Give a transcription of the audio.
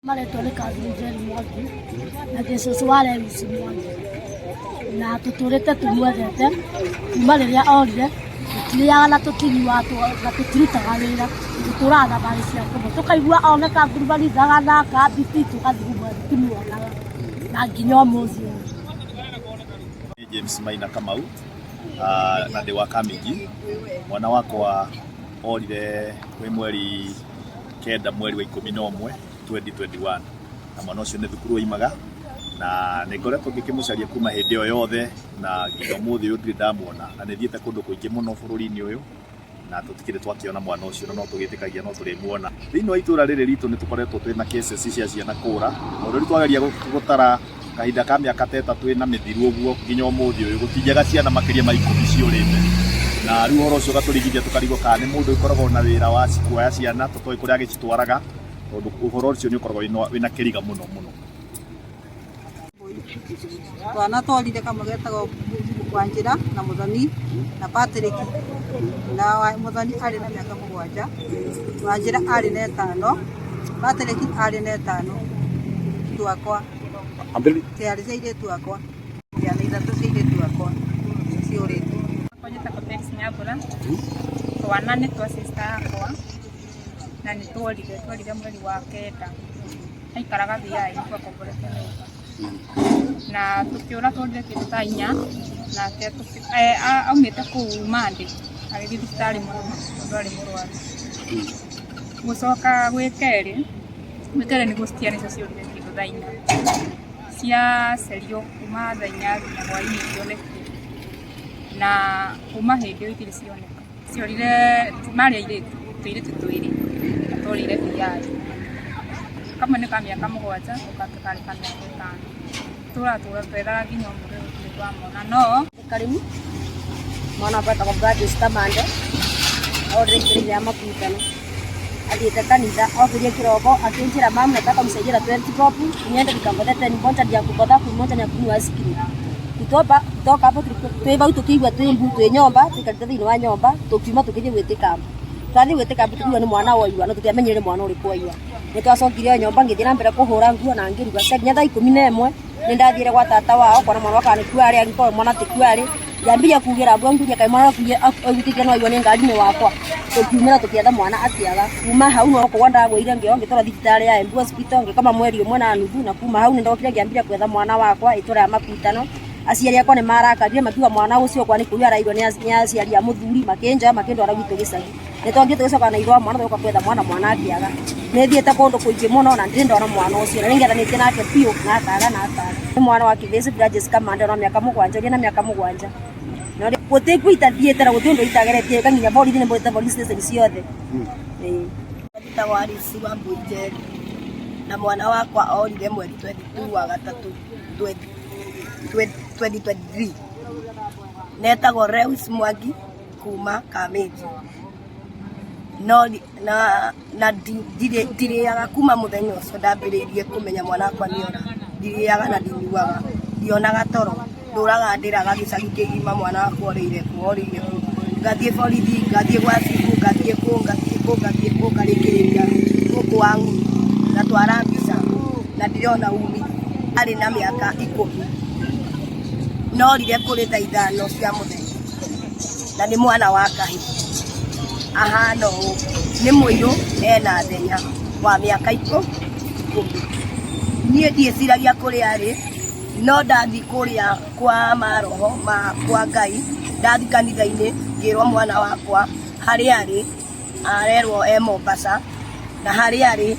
Maletwa nĩ Kathiri Mwangi na Jesũ wa Lewis Mwangi, na tũtũrĩte tũmuendete kuma rĩrĩa orire, tũtirĩaga na tũtinyuaga na tũtirutaga wĩra, tũtũraga thabarĩ cia kũmwe, tũkaigua oneka ngurubanithaga na kabiti tũgathiĩ tũmuonaga na nginya ũmũthĩ ũyũ. James Maina Kamau na ndĩ wa Kaminji. Mwana wakwa orire kwĩ mweri 9 mweri wa 11 2021, na mwana ũcio nĩ thukuru oimaga na nĩ ngoretwo ngĩkĩmũcaria kuma hĩndĩ ĩyo yothe, na nginya ũmũthĩ ũyũ ndirĩ ndamuona, na nĩ thiĩte kũndũ kũingĩ mũno bũrũri-inĩ ũyũ na tũtikĩrĩ twakĩona mwana ũcio, na no tũgĩtĩkagia no tũrĩmuona. Thĩinĩ wa itũũra rĩrĩ ritũ nĩ tũkoretwo twĩna cases cia ciana kũra, na rĩu twageria gũtara kahinda ka mĩaka 3 ĩna mĩthiru ũguo nginya ũmũthĩ ũyũ gũtinjaga ciana makĩria ma 10 ciũrĩte, na rĩu ũhoro ũcio ũgatũrigithia tũkarigwo kana nĩ mũndũ ũkoragwo na wĩra wa kuoya ciana tũtoĩ kũrĩa agĩcitwaraga, tondũ ũhoro ũcio nĩ ũkoragwo wĩna kĩriga mũno mũno. Twana twarire kamwe getagwo Wanjĩra na Mũthoni na Patrick, na Mũthoni arĩ na mĩaka 7, Wanjĩra arĩ na 5, Patrick arĩ na 5. Twakwa ciarĩ cia airĩtu akwa, ciana 3 cia airĩtu akwa ciũrĩte. Njĩtagwo Felix Nyambura, twana nĩ twa sister akwa na nĩ tworire mweri wa 9, aikaraga thiai twakomborete nyũmba na tũkĩũra tworire kĩndũ ta 4, na aumĩte kũu Mande agĩthiĩ thibitarĩ mũno tondũ arĩ mũrwaru. Gũcoka gwĩ kerĩ nĩguo ciana icio ciũrire kĩndũ ta 4, ciacerio kuma thaa 4 nginya hwaĩ-inĩ cionekire, na kuma hĩndĩ ĩyo itirĩ cioneka. Ciorire marĩ airĩtu, tũirĩtu twĩrĩ na tworire thiai, kamwe nĩ ka mĩaka 7 ũkangĩ karĩ ka mĩaka 5. Tũratũra twethaga nginya ũmũthĩ gũtirĩ twamona. No Karimu mwana wetagwo Gladys Kamande orire igĩrĩ rĩa makutano, athiĩte kanitha okĩrie kĩroko akĩnjĩra mama nataka msaidie 20 bob niende nikangothe 10 bonja ya kukodha kumoja na kunua sikini. Kutoka hapo twĩbau tũkĩigua twĩ nyomba tũkarita thĩinĩ wa nyomba tũkiuma tũkĩthiĩ gwĩtĩka. Twathiĩ gwĩtĩka tũkiuga nĩ mwana waiywa na tũtiamenyire mwana ũrĩkũ waiywa. Nĩ twacokire nyomba ngĩthiĩ na mbere kũhũra nguo na ngĩruga nginya thaa 11 nĩ ndathiire gwa tata wao kwa mwana wakwa nĩkuo arĩ angĩkorwo mwana tĩkuo arĩ, ngĩambia kugira mbwa nguria kaĩ mwana kuge agũtĩkia no aiywa nĩ ngari-inĩ wakwa. Tũkiumĩra tũkĩetha mwana atiaga. Kuma hau no kwa ndagũire ngĩtwara thibitarĩ ya Embu Hospital ngĩkoma mweri 1 na nuthu, na kuma hau nĩ ndokire ngĩambia gwetha mwana wakwa itũra ya makutano. Aciari akwa nĩ marakarire makiuga mwana ũcio kwa nĩ kũrĩa arairwo nĩ aciari a mũthuri makĩndwara gwitũ gĩcagi. Nĩ twathiĩ tũgĩcoka na irũa mwana tũgoka gwetha mwana akĩaga. Nĩ thiĩte kũndũ kũingĩ mũno na ndirĩ ndona mwana ũcio, na nĩngethanĩtie nake biũ na akaga. Nĩ mwana wa Kĩbĩci Gladys Kamande na mĩaka 7, na mĩaka 7. Na gũtĩkwo itathiĩte na gũtirĩ ũndũ itageretie nginya borithi nĩ mbũrĩte police station ciothe. Njĩtagwo Alice Wambui Njeri, na mwana wakwa orire mweri 22 wa gatatũ 2023. Netagwo Lewis Mwangi kuma Kaminji. No na ndirĩaga kuma mũthenya ũcio ndambĩrĩirie kũmenya mwana wakwa nĩora, ndirĩaga na ndinyuaga, ndionaga toro, ndũraga ndĩraga gĩcagi kĩgima mwana wakwa orĩire ku. Ngathiĩ borithi, ngathiĩ gwa cibu, ngathiĩ kũ ngarĩkĩrĩria gũkũ wangu ngatwara mbica na ndirona umi. Arĩ na mĩaka 10, norire kũrĩ thaa 5 cia mũthenya, na nĩ mwana wa kahĩĩ ahana ũũ, nĩ mũirũ ena thenya wa mĩaka 10. Niĩ ndiĩciragia kũrĩa arĩ, no ndathiĩ kũrĩa kwa maroho kwa Ngai, ndathiĩ kanitha-inĩ ngĩrwo mwana wakwa harĩa arĩ arerwo Mombasa, na harĩa arĩ